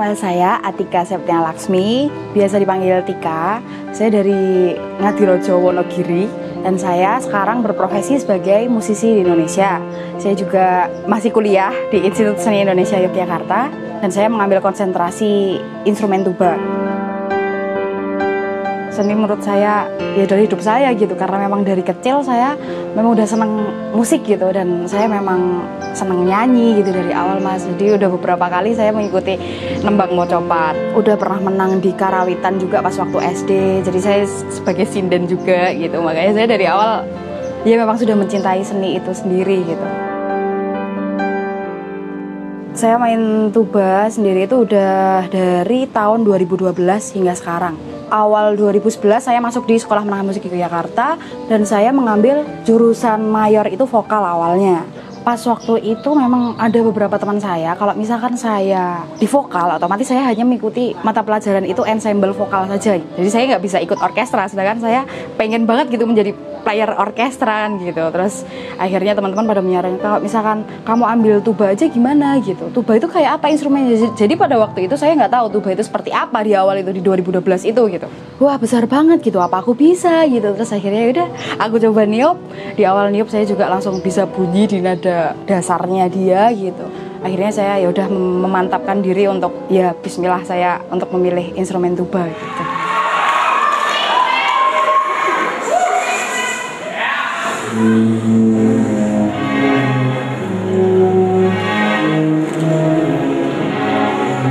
Nama saya Atika Septia Laksmi, biasa dipanggil Tika. Saya dari Ngadirojo, Wonogiri, dan saya sekarang berprofesi sebagai musisi di Indonesia. Saya juga masih kuliah di Institut Seni Indonesia Yogyakarta, dan saya mengambil konsentrasi instrumen tuba. Seni menurut saya ya dari hidup saya gitu, karena memang dari kecil saya memang udah seneng musik gitu, dan saya memang seneng nyanyi gitu dari awal mas. Jadi udah beberapa kali saya mengikuti Nembang Mocopat, udah pernah menang di Karawitan juga pas waktu SD. Jadi saya sebagai sinden juga gitu, makanya saya dari awal ya memang sudah mencintai seni itu sendiri gitu. Saya main tuba sendiri itu udah dari tahun 2012 hingga sekarang. Awal 2011 saya masuk di Sekolah Menengah Musik Yogyakarta, dan saya mengambil jurusan mayor itu vokal awalnya. Pas waktu itu memang ada beberapa teman saya, kalau misalkan saya di vokal, otomatis saya hanya mengikuti mata pelajaran itu ensemble vokal saja. Jadi saya nggak bisa ikut orkestra, sedangkan saya pengen banget gitu menjadi player orkestra gitu. Terus akhirnya teman-teman pada menyarankan, kalau misalkan kamu ambil tuba aja gimana gitu. Tuba itu kayak apa instrumennya? Jadi pada waktu itu saya nggak tahu tuba itu seperti apa di awal itu, di 2012 itu gitu. Wah besar banget gitu, apa aku bisa gitu. Terus akhirnya udah aku coba niup. Di awal niup saya juga langsung bisa bunyi di nada dasarnya dia gitu. Akhirnya saya ya udah memantapkan diri untuk ya bismillah saya untuk memilih instrumen tuba gitu.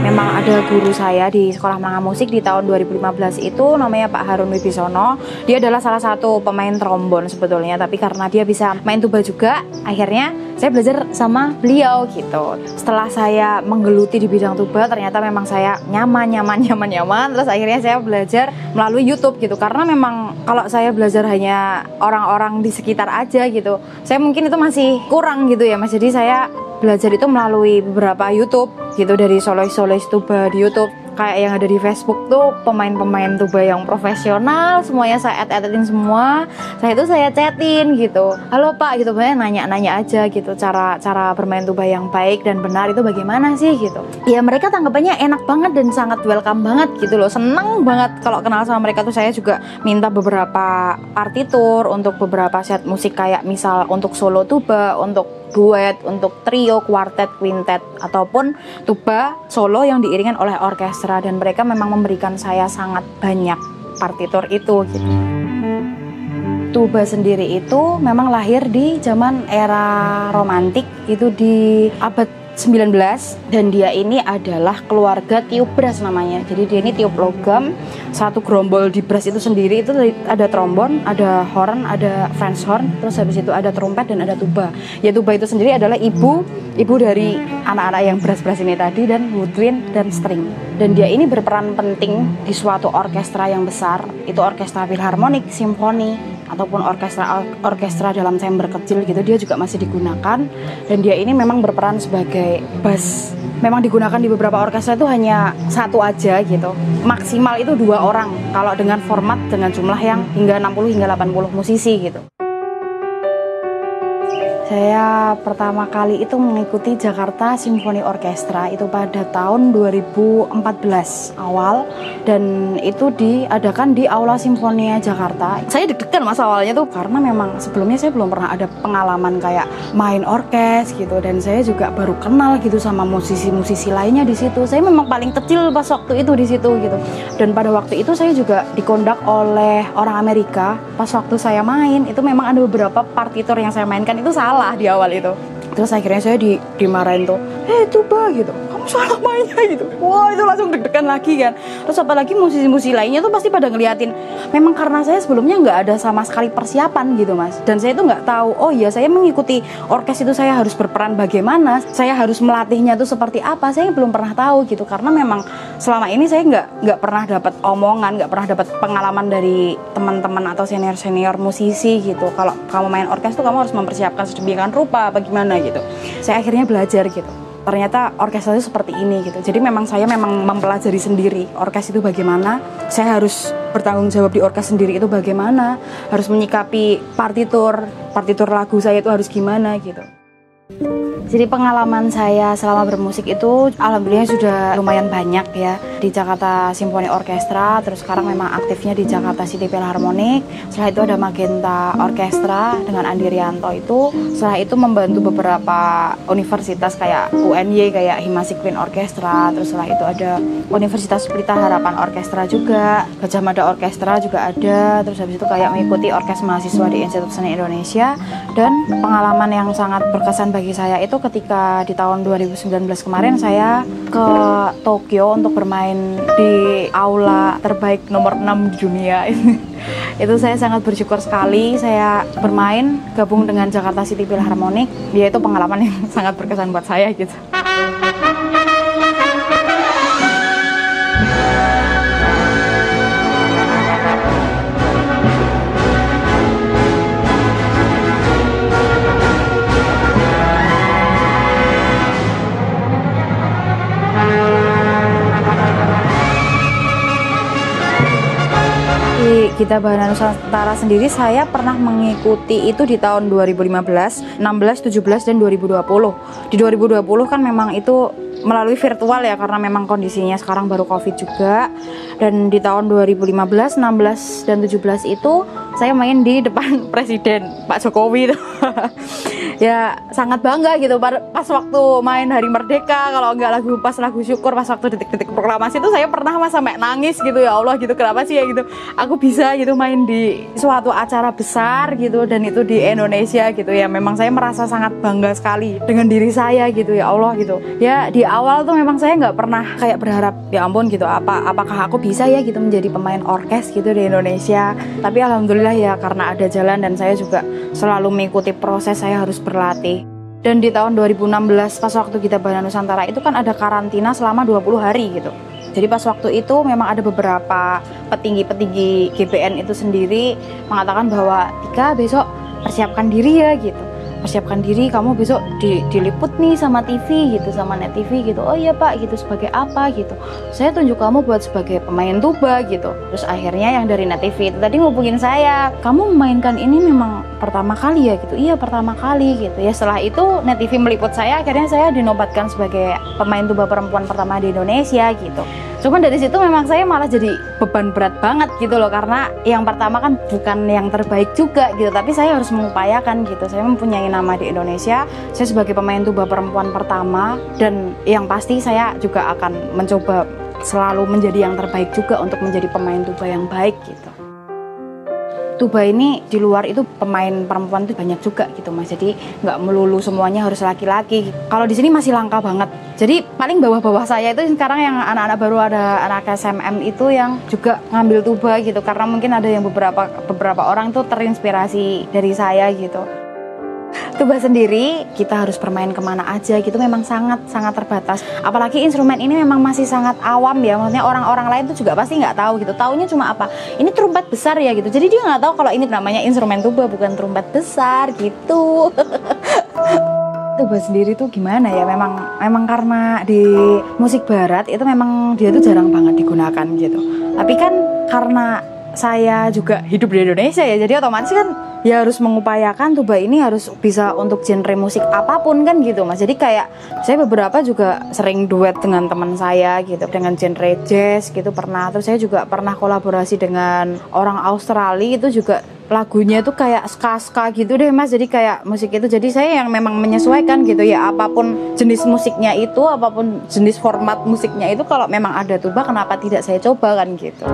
Memang ada guru saya di Sekolah Menengah Musik di tahun 2015 itu, namanya Pak Harun Wibisono. Dia adalah salah satu pemain trombon sebetulnya, tapi karena dia bisa main tuba juga, akhirnya saya belajar sama beliau gitu. Setelah saya menggeluti di bidang tuba, ternyata memang saya nyaman. Terus akhirnya saya belajar melalui YouTube gitu, karena memang kalau saya belajar hanya orang-orang di sekitar aja gitu, saya mungkin itu masih kurang gitu ya mas. Jadi saya belajar itu melalui beberapa YouTube gitu, dari solois tuba di YouTube. Kayak yang ada di Facebook tuh pemain-pemain tuba yang profesional, semuanya saya add-in semua. Saya chatin gitu, halo pak gitu, banyak nanya-nanya aja gitu, cara bermain tuba yang baik dan benar itu bagaimana sih gitu. Ya mereka tanggapannya enak banget dan sangat welcome banget gitu loh, seneng banget kalau kenal sama mereka tuh. Saya juga minta beberapa partitur untuk beberapa set musik, kayak misal untuk solo tuba, untuk duet, untuk trio, kuartet, quintet, ataupun tuba solo yang diiringan oleh orkestra, dan mereka memang memberikan saya sangat banyak partitur itu gitu. Tuba sendiri itu memang lahir di zaman era romantik, itu di abad 19, dan dia ini adalah keluarga tiup brass namanya. Jadi dia ini tiup logam. Satu gerombol di brass itu sendiri itu ada trombon, ada horn, ada French horn, terus habis itu ada trompet dan ada tuba. Ya tuba itu sendiri adalah ibu dari anak-anak yang brass ini tadi, dan woodwind dan string. Dan dia ini berperan penting di suatu orkestra yang besar, itu orkestra filharmonik, simfoni, ataupun orkestra dalam chamber kecil gitu. Dia juga masih digunakan, dan dia ini memang berperan sebagai bass. Memang digunakan di beberapa orkestra itu hanya satu aja gitu, maksimal itu 2 orang kalau dengan format dengan jumlah yang hingga 60 hingga 80 musisi gitu. Saya pertama kali itu mengikuti Jakarta Symphony Orchestra itu pada tahun 2014 awal, dan itu diadakan di Aula Simfonia Jakarta. Saya deg-degan mas awalnya tuh, karena memang sebelumnya saya belum pernah ada pengalaman kayak main orkes gitu, dan saya juga baru kenal gitu sama musisi-musisi lainnya di situ. Saya memang paling kecil pas waktu itu di situ gitu, dan pada waktu itu saya juga dikondak oleh orang Amerika. Pas waktu saya main itu memang ada beberapa partitur yang saya mainkan itu salah di awal itu. Terus akhirnya saya dimarahin tuh, tuba gitu, kamu salah mainnya gitu. Wah itu langsung deg-degan lagi kan. Terus apalagi musisi-musisi lainnya tuh pasti pada ngeliatin. Memang karena saya sebelumnya nggak ada sama sekali persiapan gitu mas, dan saya tuh nggak tahu, oh iya saya mengikuti orkes itu saya harus berperan bagaimana, saya harus melatihnya tuh seperti apa. Saya belum pernah tahu gitu, karena memang selama ini saya nggak pernah dapat omongan, nggak pernah dapat pengalaman dari teman-teman atau senior musisi gitu. Kalau kamu main orkes tuh kamu harus mempersiapkan sedemikian rupa bagaimana gitu. Saya akhirnya belajar gitu, ternyata orkes itu seperti ini gitu. Jadi saya memang mempelajari sendiri orkes itu bagaimana, saya harus bertanggung jawab di orkes sendiri itu bagaimana, harus menyikapi partitur lagu saya itu harus gimana gitu. Jadi pengalaman saya selama bermusik itu alhamdulillah sudah lumayan banyak ya. Di Jakarta Symphony Orchestra, terus sekarang memang aktifnya di Jakarta City Philharmonic. Setelah itu ada Magenta Orchestra dengan Andi Rianto itu. Setelah itu membantu beberapa universitas kayak UNY, kayak Himasi Queen Orchestra. Terus setelah itu ada Universitas Pelita Harapan Orchestra juga, Gajah Mada Orchestra juga ada. Terus habis itu kayak mengikuti orkes mahasiswa di Institut Seni Indonesia. Dan pengalaman yang sangat berkesan bagi saya itu ketika di tahun 2019 kemarin saya ke Tokyo untuk bermain di aula terbaik nomor 6 di dunia. Itu saya sangat bersyukur sekali. Saya bermain gabung dengan Jakarta City Philharmonic, yaitu pengalaman yang sangat berkesan buat saya gitu. Gita Bahana Nusantara sendiri saya pernah mengikuti itu di tahun 2015, 16, 17, dan 2020. Di 2020 kan memang itu melalui virtual ya, karena memang kondisinya sekarang baru Covid juga. Dan di tahun 2015, 16, dan 17 itu saya main di depan Presiden Pak Jokowi. Ya sangat bangga gitu pas waktu main Hari Merdeka, kalau enggak pas lagu syukur, pas waktu detik-detik proklamasi itu saya pernah sampai nangis gitu, ya Allah gitu, kenapa sih ya gitu aku bisa gitu main di suatu acara besar gitu, dan itu di Indonesia gitu ya. Memang saya merasa sangat bangga sekali dengan diri saya gitu, ya Allah gitu ya. Di awal tuh memang saya nggak pernah kayak berharap ya ampun gitu apakah aku bisa ya gitu menjadi pemain orkes gitu di Indonesia. Tapi alhamdulillah ya, karena ada jalan dan saya juga selalu mengikuti proses, saya harus berlatih. Dan di tahun 2016 pas waktu Gita Bahana Nusantara itu kan ada karantina selama 20 hari gitu. Jadi pas waktu itu memang ada beberapa petinggi-petinggi GBN itu sendiri mengatakan bahwa Tika besok persiapkan diri ya gitu. Persiapkan diri, kamu besok diliput nih sama TV gitu, sama Net TV gitu. Oh iya Pak gitu, sebagai apa gitu. Saya tunjuk kamu buat sebagai pemain tuba gitu. Terus akhirnya yang dari Net TV itu tadi ngubungin saya, kamu memainkan ini memang pertama kali ya gitu. Iya pertama kali gitu ya. Setelah itu Net TV meliput saya, akhirnya saya dinobatkan sebagai pemain tuba perempuan pertama di Indonesia gitu. Cuman dari situ memang saya malah jadi beban berat banget gitu loh, karena yang pertama kan bukan yang terbaik juga gitu, tapi saya harus mengupayakan gitu. Saya mempunyai nama di Indonesia, saya sebagai pemain tuba perempuan pertama, dan yang pasti saya juga akan mencoba selalu menjadi yang terbaik juga untuk menjadi pemain tuba yang baik gitu. Tuba ini di luar itu pemain perempuan itu banyak juga gitu Mas. Jadi nggak melulu semuanya harus laki-laki. Kalau di sini masih langka banget. Jadi paling bawah-bawah saya itu sekarang yang anak-anak baru, ada anak SMM itu yang juga ngambil tuba gitu. Karena mungkin ada yang beberapa orang tuh terinspirasi dari saya gitu. Tuba sendiri kita harus bermain kemana aja gitu, memang sangat terbatas. Apalagi instrumen ini memang masih sangat awam ya, maksudnya orang-orang lain tuh juga pasti nggak tahu gitu. Taunya cuma apa, ini trompet besar ya gitu, jadi dia nggak tahu kalau ini namanya instrumen tuba, bukan trompet besar gitu. Tuba sendiri tuh gimana ya, memang karena di musik barat itu memang dia tuh jarang banget digunakan gitu. Tapi kan karena saya juga hidup di Indonesia ya, jadi otomatis kan ya harus mengupayakan tuba ini harus bisa untuk genre musik apapun kan gitu Mas. Jadi kayak saya beberapa juga sering duet dengan teman saya gitu, dengan genre jazz gitu pernah. Terus saya juga pernah kolaborasi dengan orang Australia, itu juga lagunya tuh kayak ska gitu deh Mas. Jadi kayak musik itu, jadi saya yang memang menyesuaikan gitu ya, apapun jenis musiknya itu, apapun jenis format musiknya itu, kalau memang ada tuba kenapa tidak saya coba kan gitu.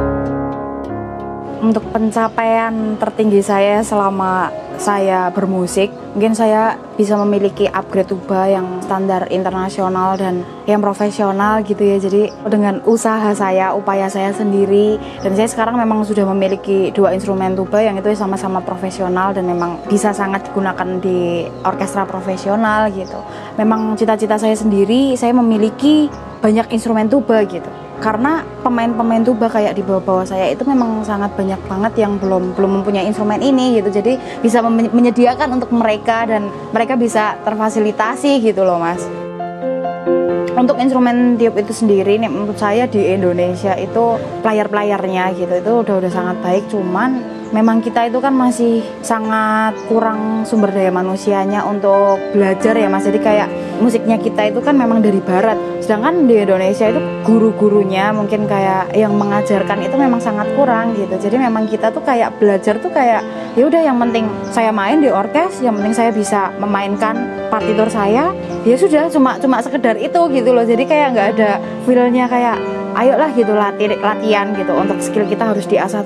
Untuk pencapaian tertinggi saya selama saya bermusik, mungkin saya bisa memiliki upgrade tuba yang standar internasional dan yang profesional gitu ya. Jadi dengan usaha saya, upaya saya sendiri, dan saya sekarang memang sudah memiliki 2 instrumen tuba yang itu sama-sama profesional dan memang bisa sangat digunakan di orkestra profesional gitu. Memang cita-cita saya sendiri, saya memiliki banyak instrumen tuba gitu. Karena pemain-pemain tuba kayak di bawah-bawah saya itu memang sangat banyak banget yang belum mempunyai instrumen ini gitu. Jadi bisa menyediakan untuk mereka dan mereka bisa terfasilitasi gitu loh Mas. Untuk instrumen tiup itu sendiri nih, menurut saya di Indonesia itu player-playernya gitu itu udah sangat baik, cuman memang kita itu kan masih sangat kurang sumber daya manusianya untuk belajar ya Mas. Jadi kayak musiknya kita itu kan memang dari barat, sedangkan di Indonesia itu guru-gurunya mungkin kayak yang mengajarkan itu memang sangat kurang gitu. Jadi memang kita tuh kayak belajar tuh kayak ya udah, yang penting saya main di orkes, yang penting saya bisa memainkan partitur saya, ya sudah, cuma sekedar itu gitu loh. Jadi kayak nggak ada feel-nya kayak ayolah gitu latihan gitu, untuk skill kita harus diasah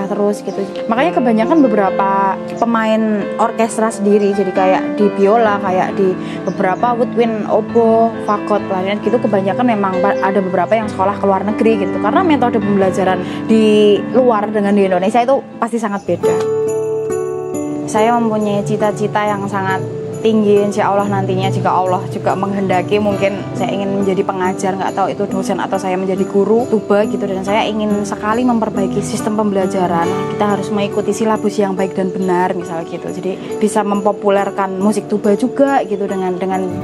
terus gitu. Makanya kebanyakan beberapa pemain orkestra sendiri, jadi kayak di biola, kayak di beberapa woodwind, oboe, fagot, klarinet gitu, kebanyakan memang ada beberapa yang sekolah ke luar negeri gitu, karena metode pembelajaran di luar dengan di Indonesia itu pasti sangat beda. Saya mempunyai cita-cita yang sangat tinggi, insya Allah nantinya jika Allah juga menghendaki, mungkin saya ingin menjadi pengajar, nggak tahu itu dosen atau saya menjadi guru tuba gitu. Dan saya ingin sekali memperbaiki sistem pembelajaran. Kita harus mengikuti silabus yang baik dan benar misal gitu. Jadi bisa mempopulerkan musik tuba juga gitu, dengan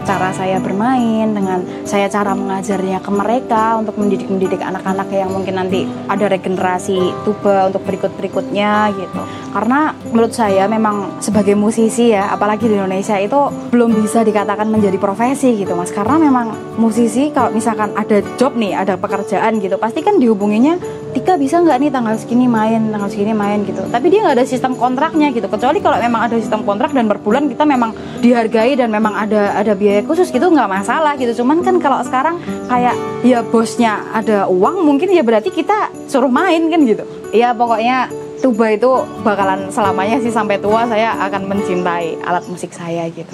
cara saya bermain, dengan saya cara mengajarnya ke mereka untuk mendidik anak-anak yang mungkin nanti ada regenerasi tuba untuk berikutnya gitu. Karena menurut saya memang sebagai musisi ya, apalagi di Indonesia itu belum bisa dikatakan menjadi profesi gitu Mas. Karena memang musisi kalau misalkan ada job nih, ada pekerjaan gitu, pasti kan dihubunginya, Tika bisa nggak nih tanggal segini main gitu. Tapi dia nggak ada sistem kontraknya gitu. Kecuali kalau memang ada sistem kontrak dan per bulan kita memang dihargai dan memang ada biaya khusus gitu, nggak masalah gitu. Cuman kan kalau sekarang kayak ya bosnya ada uang, mungkin ya berarti kita suruh main kan gitu. Ya pokoknya tuba itu bakalan selamanya sih, sampai tua saya akan mencintai alat musik saya gitu.